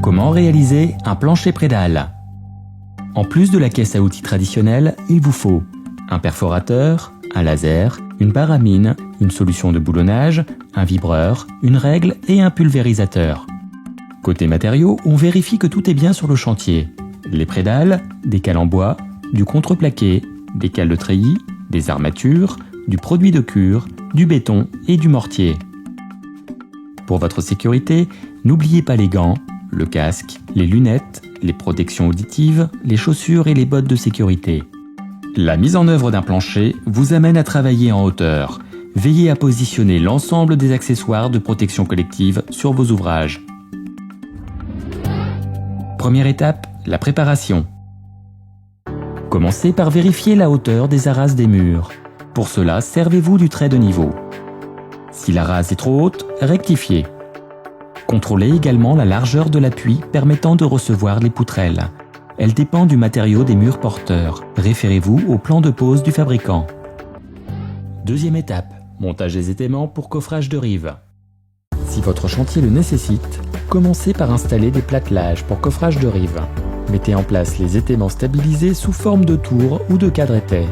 Comment réaliser un plancher prédale? En plus de la caisse à outils traditionnelle, il vous faut un perforateur, un laser, une barre à mine, une solution de boulonnage, un vibreur, une règle et un pulvérisateur. Côté matériaux, on vérifie que tout est bien sur le chantier. Les prédales, des cales en bois, du contreplaqué, des cales de treillis, des armatures, du produit de cure, du béton et du mortier. Pour votre sécurité, n'oubliez pas les gants, le casque, les lunettes, les protections auditives, les chaussures et les bottes de sécurité. La mise en œuvre d'un plancher vous amène à travailler en hauteur. Veillez à positionner l'ensemble des accessoires de protection collective sur vos ouvrages. Première étape, la préparation. Commencez par vérifier la hauteur des arases des murs. Pour cela, servez-vous du trait de niveau. Si la rase est trop haute, rectifiez. Contrôlez également la largeur de l'appui permettant de recevoir les poutrelles. Elle dépend du matériau des murs porteurs. Référez-vous au plan de pose du fabricant. Deuxième étape, montage des étaiments pour coffrage de rives. Si votre chantier le nécessite, commencez par installer des plattelages pour coffrage de rives. Mettez en place les étaiments stabilisés sous forme de tours ou de cadres étais.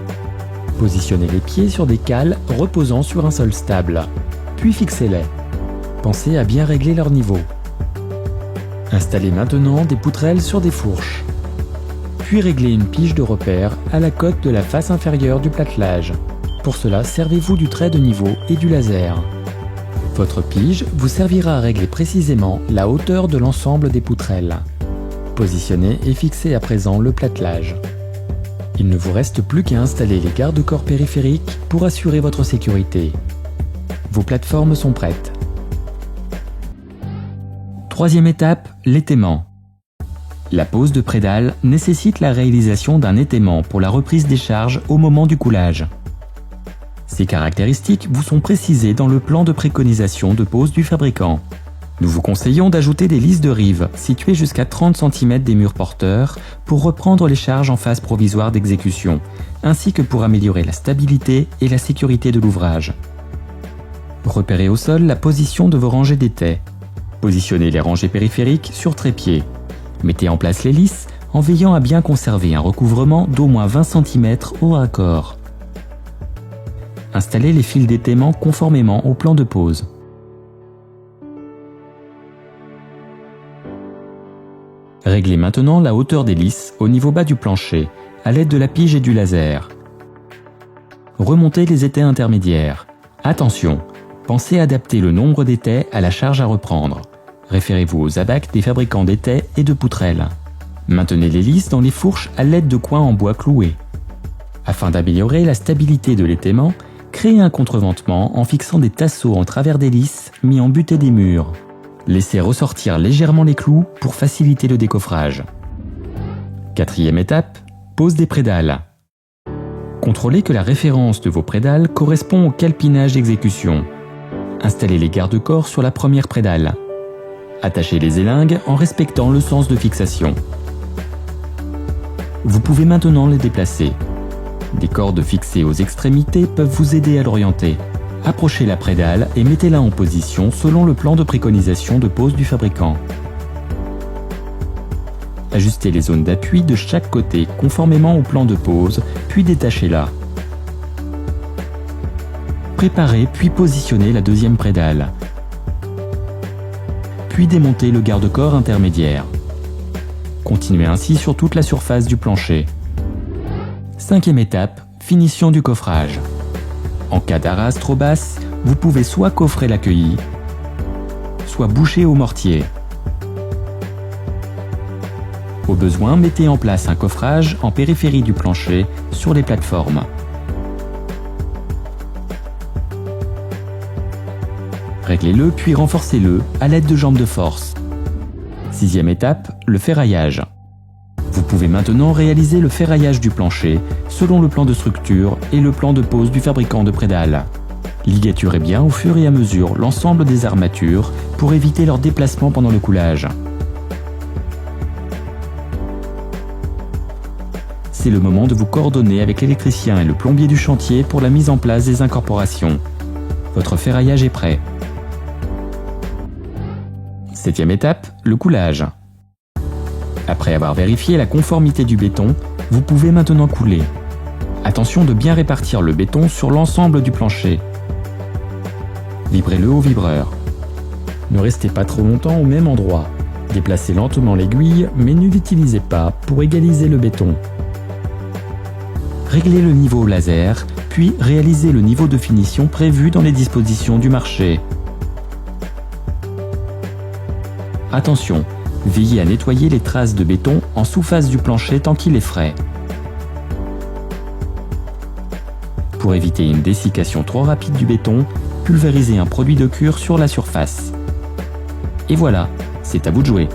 Positionnez les pieds sur des cales reposant sur un sol stable, puis fixez-les. Pensez à bien régler leur niveau. Installez maintenant des poutrelles sur des fourches. Puis réglez une pige de repère à la cote de la face inférieure du platelage. Pour cela, servez-vous du trait de niveau et du laser. Votre pige vous servira à régler précisément la hauteur de l'ensemble des poutrelles. Positionnez et fixez à présent le platelage. Il ne vous reste plus qu'à installer les garde-corps périphériques pour assurer votre sécurité. Vos plateformes sont prêtes. Troisième étape, l'étaiement. La pose de prédale nécessite la réalisation d'un étaiement pour la reprise des charges au moment du coulage. Ces caractéristiques vous sont précisées dans le plan de préconisation de pose du fabricant. Nous vous conseillons d'ajouter des lisses de rives situées jusqu'à 30 cm des murs porteurs pour reprendre les charges en phase provisoire d'exécution, ainsi que pour améliorer la stabilité et la sécurité de l'ouvrage. Repérez au sol la position de vos rangées d'étais. Positionnez les rangées périphériques sur trépied. Mettez en place les lisses en veillant à bien conserver un recouvrement d'au moins 20 cm au raccord. Installez les fils d'étaiement conformément au plan de pose. Réglez maintenant la hauteur des lisses au niveau bas du plancher à l'aide de la pige et du laser. Remontez les étais intermédiaires. Attention, pensez à adapter le nombre d'étais à la charge à reprendre. Référez-vous aux abacs des fabricants d'étais et de poutrelles. Maintenez les lisses dans les fourches à l'aide de coins en bois cloués. Afin d'améliorer la stabilité de l'étaiement, créez un contreventement en fixant des tasseaux en travers des lisses mis en butée des murs. Laissez ressortir légèrement les clous pour faciliter le décoffrage. Quatrième étape, pose des prédales. Contrôlez que la référence de vos prédales correspond au calpinage d'exécution. Installez les garde-corps sur la première prédale. Attachez les élingues en respectant le sens de fixation. Vous pouvez maintenant les déplacer. Des cordes fixées aux extrémités peuvent vous aider à l'orienter. Approchez la prédale et mettez-la en position selon le plan de préconisation de pose du fabricant. Ajustez les zones d'appui de chaque côté conformément au plan de pose, puis détachez-la. Préparez puis positionnez la deuxième prédale. Puis démontez le garde-corps intermédiaire. Continuez ainsi sur toute la surface du plancher. Cinquième étape, finition du coffrage. En cas d'arase trop basse, vous pouvez soit coffrer l'accueilli, soit boucher au mortier. Au besoin, mettez en place un coffrage en périphérie du plancher sur les plateformes. Réglez-le puis renforcez-le à l'aide de jambes de force. Sixième étape, le ferraillage. Vous pouvez maintenant réaliser le ferraillage du plancher selon le plan de structure et le plan de pose du fabricant de prédales. Ligaturez bien au fur et à mesure l'ensemble des armatures pour éviter leur déplacement pendant le coulage. C'est le moment de vous coordonner avec l'électricien et le plombier du chantier pour la mise en place des incorporations. Votre ferraillage est prêt. Septième étape, le coulage. Après avoir vérifié la conformité du béton, vous pouvez maintenant couler. Attention de bien répartir le béton sur l'ensemble du plancher. Vibrez-le au vibreur. Ne restez pas trop longtemps au même endroit. Déplacez lentement l'aiguille, mais ne l'utilisez pas pour égaliser le béton. Réglez le niveau au laser, puis réalisez le niveau de finition prévu dans les dispositions du marché. Attention, veillez à nettoyer les traces de béton en sous-face du plancher tant qu'il est frais. Pour éviter une dessiccation trop rapide du béton, pulvérisez un produit de cure sur la surface. Et voilà, c'est à vous de jouer.